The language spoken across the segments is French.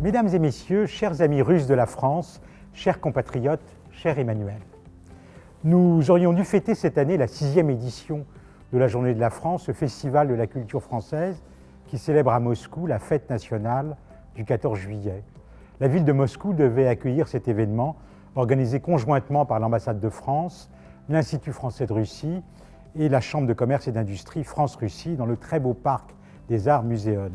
Mesdames et messieurs, chers amis russes de la France, chers compatriotes, cher Emmanuel, nous aurions dû fêter cette année la 6e édition de la Journée de la France, ce festival de la culture française qui célèbre à Moscou la fête nationale du 14 juillet. La ville de Moscou devait accueillir cet événement organisé conjointement par l'ambassade de France, l'Institut français de Russie et la Chambre de commerce et d'industrie France-Russie dans le très beau parc des Arts Muséon.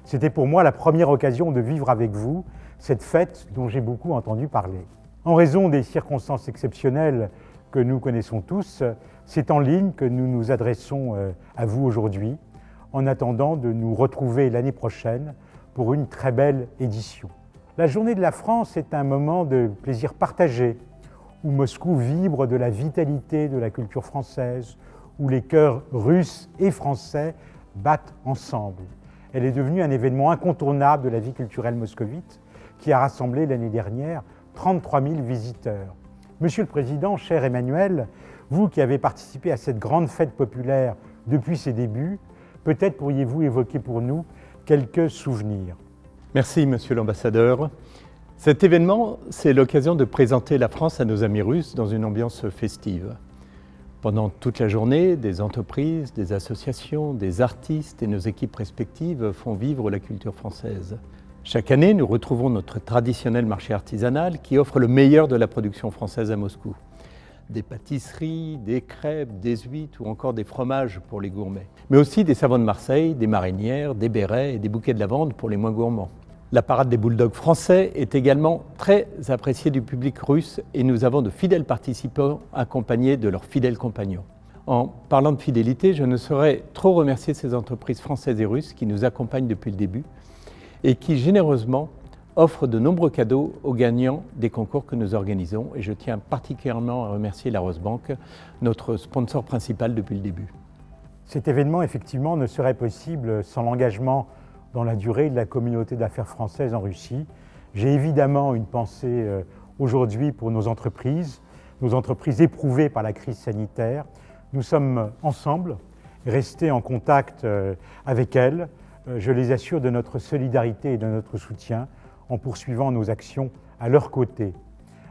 C'était pour moi la première occasion de vivre avec vous cette fête dont j'ai beaucoup entendu parler. En raison des circonstances exceptionnelles que nous connaissons tous, c'est en ligne que nous nous adressons à vous aujourd'hui, en attendant de nous retrouver l'année prochaine pour une très belle édition. La Journée de la France est un moment de plaisir partagé, où Moscou vibre de la vitalité de la culture française, où les cœurs russes et français battent ensemble. Elle est devenue un événement incontournable de la vie culturelle moscovite qui a rassemblé l'année dernière 33 000 visiteurs. Monsieur le Président, cher Emmanuel, vous qui avez participé à cette grande fête populaire depuis ses débuts, peut-être pourriez-vous évoquer pour nous quelques souvenirs. Merci, Monsieur l'Ambassadeur. Cet événement, c'est l'occasion de présenter la France à nos amis russes dans une ambiance festive. Pendant toute la journée, des entreprises, des associations, des artistes et nos équipes respectives font vivre la culture française. Chaque année, nous retrouvons notre traditionnel marché artisanal qui offre le meilleur de la production française à Moscou. Des pâtisseries, des crêpes, des huîtres ou encore des fromages pour les gourmets. Mais aussi des savons de Marseille, des marinières, des bérets et des bouquets de lavande pour les moins gourmands. La parade des bulldogs français est également très appréciée du public russe et nous avons de fidèles participants accompagnés de leurs fidèles compagnons. En parlant de fidélité, je ne saurais trop remercier ces entreprises françaises et russes qui nous accompagnent depuis le début et qui généreusement offrent de nombreux cadeaux aux gagnants des concours que nous organisons. Et je tiens particulièrement à remercier la Rosbank, notre sponsor principal depuis le début. Cet événement, effectivement, ne serait possible sans l'engagement dans la durée de la communauté d'affaires française en Russie. J'ai évidemment une pensée aujourd'hui pour nos entreprises éprouvées par la crise sanitaire. Nous sommes ensemble, restés en contact avec elles. Je les assure de notre solidarité et de notre soutien en poursuivant nos actions à leur côté.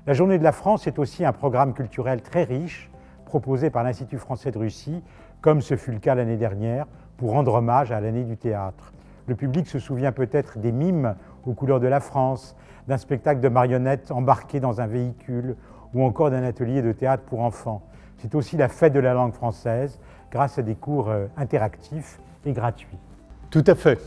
La Journée de la France est aussi un programme culturel très riche proposé par l'Institut français de Russie, comme ce fut le cas l'année dernière, pour rendre hommage à l'année du théâtre. Le public se souvient peut-être des mimes aux couleurs de la France, d'un spectacle de marionnettes embarqué dans un véhicule ou encore d'un atelier de théâtre pour enfants. C'est aussi la fête de la langue française grâce à des cours interactifs et gratuits. Tout à fait.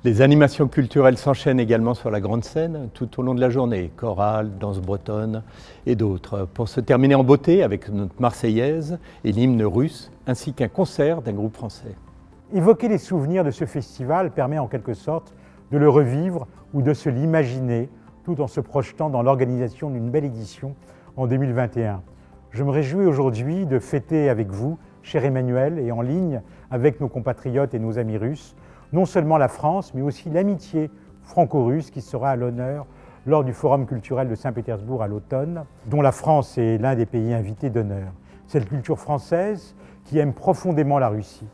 Les animations culturelles s'enchaînent également sur la grande scène tout au long de la journée, chorale, danse bretonne et d'autres, pour se terminer en beauté avec notre Marseillaise et l'hymne russe, ainsi qu'un concert d'un groupe français. Évoquer les souvenirs de ce festival permet en quelque sorte de le revivre ou de se l'imaginer tout en se projetant dans l'organisation d'une belle édition en 2021. Je me réjouis aujourd'hui de fêter avec vous, cher Emmanuel, et en ligne avec nos compatriotes et nos amis russes, non seulement la France, mais aussi l'amitié franco-russe qui sera à l'honneur lors du Forum culturel de Saint-Pétersbourg à l'automne, dont la France est l'un des pays invités d'honneur. Cette culture française qui aime profondément la Russie.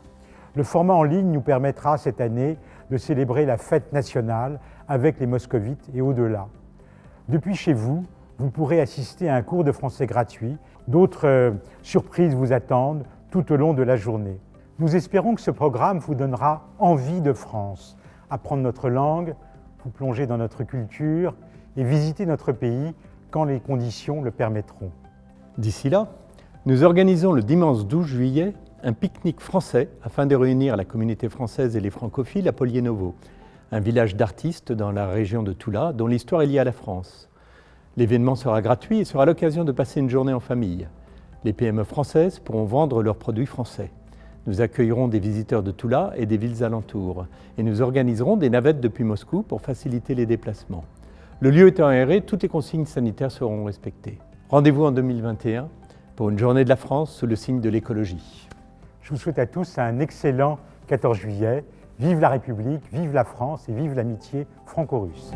Le format en ligne nous permettra cette année de célébrer la fête nationale avec les moscovites et au-delà. Depuis chez vous, vous pourrez assister à un cours de français gratuit. D'autres surprises vous attendent tout au long de la journée. Nous espérons que ce programme vous donnera envie de France, apprendre notre langue, vous plonger dans notre culture et visiter notre pays quand les conditions le permettront. D'ici là, nous organisons le dimanche 12 juillet un pique-nique français afin de réunir la communauté française et les francophiles à Polienovo, un village d'artistes dans la région de Toula dont l'histoire est liée à la France. L'événement sera gratuit et sera l'occasion de passer une journée en famille. Les PME françaises pourront vendre leurs produits français. Nous accueillerons des visiteurs de Toula et des villes alentours et nous organiserons des navettes depuis Moscou pour faciliter les déplacements. Le lieu étant aéré, toutes les consignes sanitaires seront respectées. Rendez-vous en 2021 pour une journée de la France sous le signe de l'écologie. Je vous souhaite à tous un excellent 14 juillet. Vive la République, vive la France et vive l'amitié franco-russe.